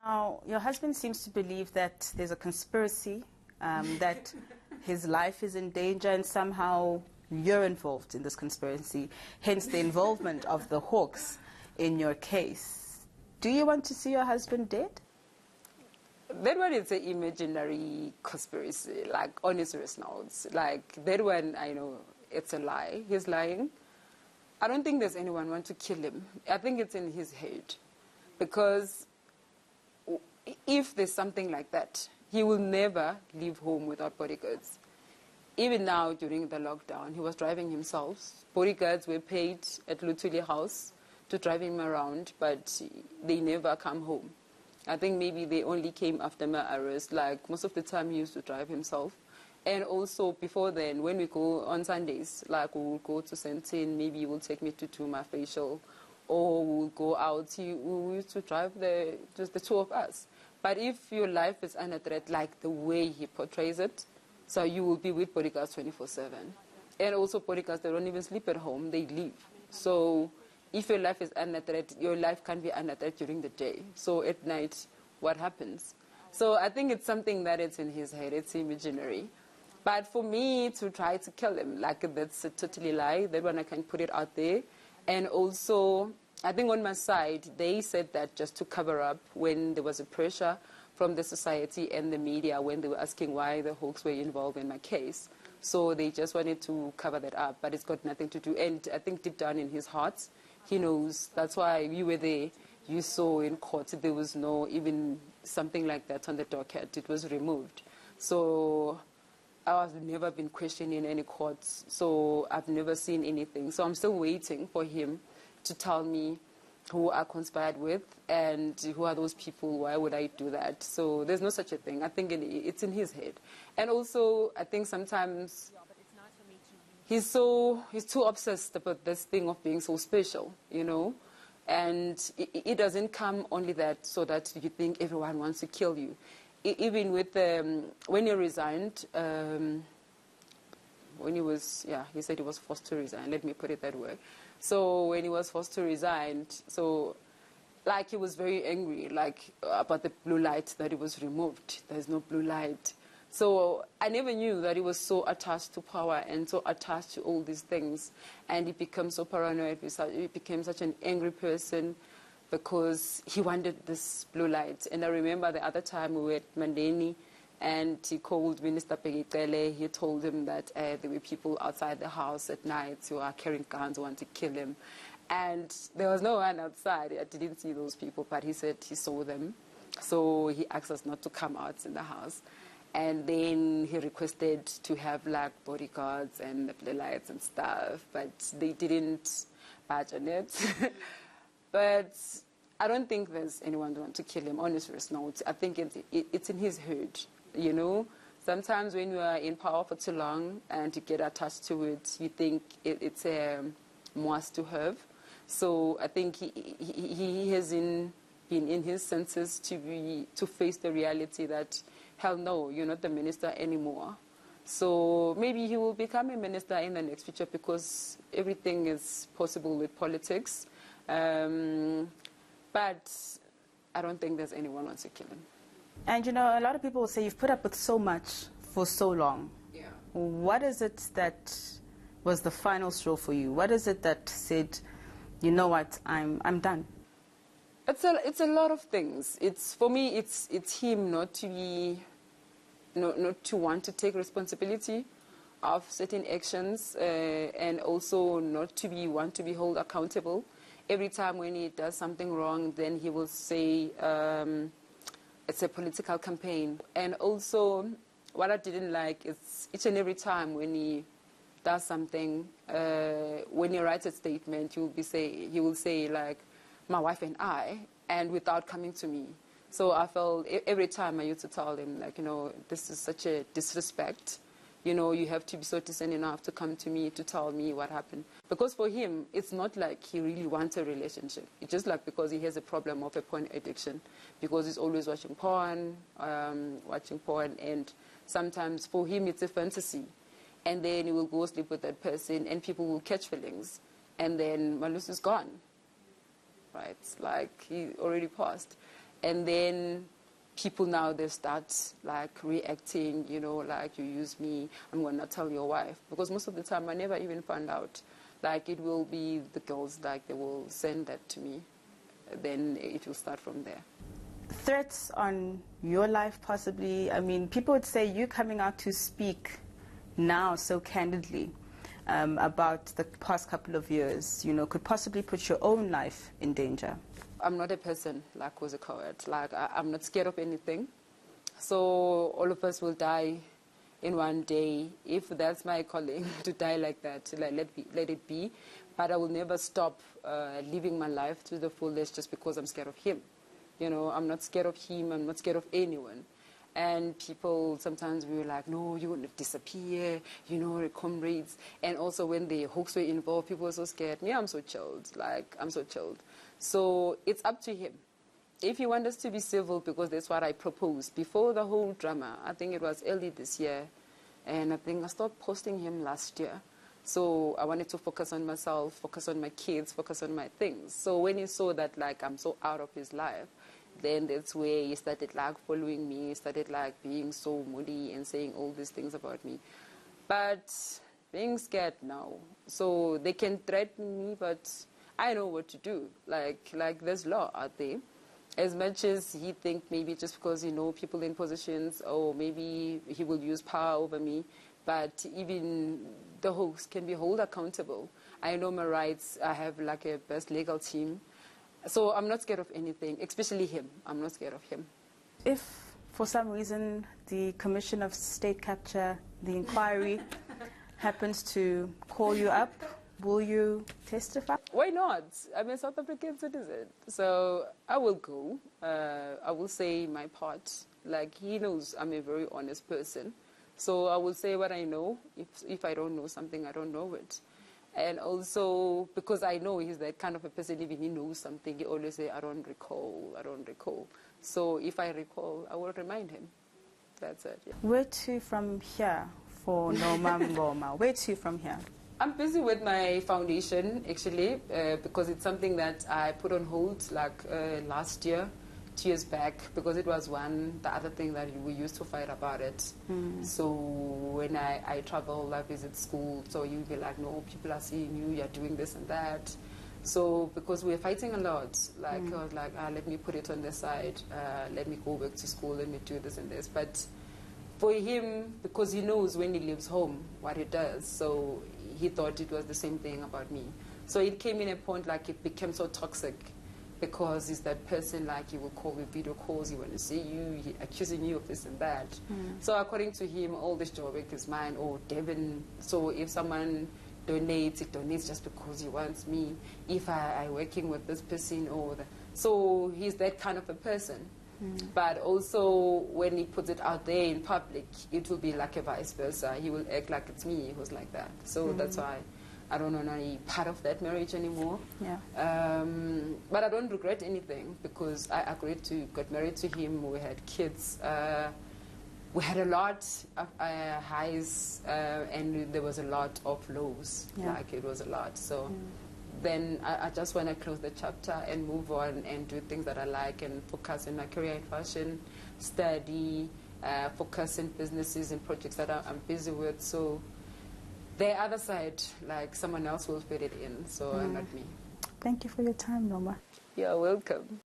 Now, your husband seems to believe that there's a conspiracy, that his life is in danger, and somehow you're involved in this conspiracy, hence the involvement of the Hawks in your case. Do you want to see your husband dead? That one is an imaginary conspiracy, like on his serious notes. Like, that one, I know it's a lie. He's lying. I don't think there's anyone want to kill him. I think it's in his head. Because if there's something like that, he will never leave home without bodyguards. Even now, during the lockdown, he was driving himself. Bodyguards were paid at Lutuli House to drive him around, but they never come home. I think maybe they only came after my arrest. Like, most of the time he used to drive himself. And also before then, when we go on Sundays, like we will go to Sentin, maybe he will take me to do my facial, or we'll go out. We used to drive just the two of us. But if your life is under threat, like the way he portrays it, so you will be with bodyguards 24/7. And also bodyguards, they don't even sleep at home, they leave. So if your life is under threat, your life can be under threat during the day. So at night, what happens? So I think it's something that it's in his head, it's imaginary. But for me to try to kill him, like, that's a totally lie. That one I can put it out there. And also, I think on my side, they said that just to cover up when there was a pressure from the society and the media when they were asking why the Hawks were involved in my case. So they just wanted to cover that up, but it's got nothing to do. And I think deep down in his heart, he knows. That's why you were there. You saw in court there was no even something like that on the docket. It was removed. So I've never been questioned in any courts, so I've never seen anything. So I'm still waiting for him to tell me who I conspired with and who are those people, why would I do that? So there's no such a thing. I think it's in his head. And also, I think sometimes he's too obsessed about this thing of being so special, you know? And it doesn't come only that so that you think everyone wants to kill you. Even with when he resigned, when he said he was forced to resign. Let me put it that way. So when he was forced to resign, so like he was very angry, like about the blue light that it was removed. There's no blue light. So I never knew that he was so attached to power and so attached to all these things, and he became so paranoid. He became such an angry person, because he wanted this blue light. And I remember the other time we were at Mandeni, and he called Minister Pegitele. He told him that there were people outside the house at night who are carrying guns, who want to kill him. And there was no one outside. I didn't see those people, but he said he saw them. So he asked us not to come out in the house. And then he requested to have like bodyguards and the blue lights and stuff, but they didn't budge on it. But I don't think there's anyone who wants to kill him, on his first note. I think it's in his head, you know. Sometimes when you are in power for too long and you get attached to it, you think it's a must to have. So I think he hasn't been in his senses to face the reality that, hell no, you're not the minister anymore. So maybe he will become a minister in the next future, because everything is possible with politics. But I don't think there's anyone who wants to kill him. And you know, a lot of people will say you've put up with so much for so long. Yeah. What is it that was the final straw for you? What is it that said, you know what, I'm done? It's a lot of things. For me, it's him not to want to take responsibility of certain actions, and also not to want to be held accountable. Every time when he does something wrong, then he will say it's a political campaign. And also, what I didn't like is each and every time when he does something, when he writes a statement, he will say like, my wife and I, and without coming to me. So I felt every time I used to tell him, like, you know, this is such a disrespect. You know, you have to be so decent enough to come to me to tell me what happened. Because for him, it's not like he really wants a relationship. It's just like because he has a problem of a porn addiction. Because he's always watching porn, and sometimes for him it's a fantasy. And then he will go sleep with that person, and people will catch feelings. And then Malusi is gone. Right? Like, he already passed. And then people now, they start like reacting, you know, like, you use me, I'm going to tell your wife. Because most of the time I never even found out. Like, it will be the girls, like, they will send that to me. Then it will start from there. Threats on your life, possibly. I mean, people would say you coming out to speak now so candidly about the past couple of years, you know, could possibly put your own life in danger. I'm not a person like who's a coward. Like, I'm not scared of anything. So all of us will die in one day. If that's my calling, to die like that, like, let it be. But I will never stop living my life to the fullest just because I'm scared of him. You know, I'm not scared of him. I'm not scared of anyone. And people sometimes we were like, no, you wouldn't disappear, you know, comrades. And also when the Hawks were involved, people were so scared. Me, I'm so chilled. Like, I'm so chilled. So it's up to him. If he wants us to be civil, because that's what I proposed before the whole drama, I think it was early this year, and I think I stopped posting him last year. So I wanted to focus on myself, focus on my kids, focus on my things. So when he saw that, like, I'm so out of his life, then that's where he started, like, following me, started, like, being so moody and saying all these things about me. But being scared now. So they can threaten me, but I know what to do. Like there's law out there. As much as he think maybe just because, you know, people in positions, or maybe he will use power over me, but even the host can be held accountable. I know my rights. I have, like, a best legal team. So I'm not scared of anything, especially him. I'm not scared of him. If, for some reason, the Commission of State Capture, the inquiry, happens to call you up, will you testify? Why not? I'm a South African citizen. So I will go. I will say my part. Like, he knows I'm a very honest person. So I will say what I know. If I don't know something, I don't know it. And also, because I know he's that kind of a person, even he knows something, he always say, I don't recall, I don't recall. So if I recall, I will remind him. That's it. Yeah. Where to from here for Norma Mngoma? Where to from here? I'm busy with my foundation, actually, because it's something that I put on hold, like, last year, 2 years back, because it was the other thing that we used to fight about it. So when I travel, I visit school, so you'll be like, no, people are seeing you, you're doing this and that. So because we're fighting a lot, like, I was like, let me put it on the side, let me go back to school, let me do this and this. But for him, because he knows when he leaves home what he does, so he thought it was the same thing about me. So it came in a point, like, it became so toxic. Because he's that person, like, he will call with video calls, he want to see you, he accusing you of this and that. So according to him, all this job work is mine, or Devin. So if someone donates, it donates just because he wants me. If I working with this person, so he's that kind of a person. But also when he puts it out there in public, it will be like a vice versa. He will act like it's me who's like that. So that's why I don't want any part of that marriage anymore. Yeah. But I don't regret anything, because I agreed to get married to him. We had kids. We had a lot of highs, and there was a lot of lows. Yeah. Like, it was a lot. So then I just want to close the chapter and move on and do things that I like, and focus on my career in fashion, study, focus in businesses and projects that I'm busy with. So the other side, like, someone else will fit it in, so not me. Thank you for your time, Norma. You're welcome.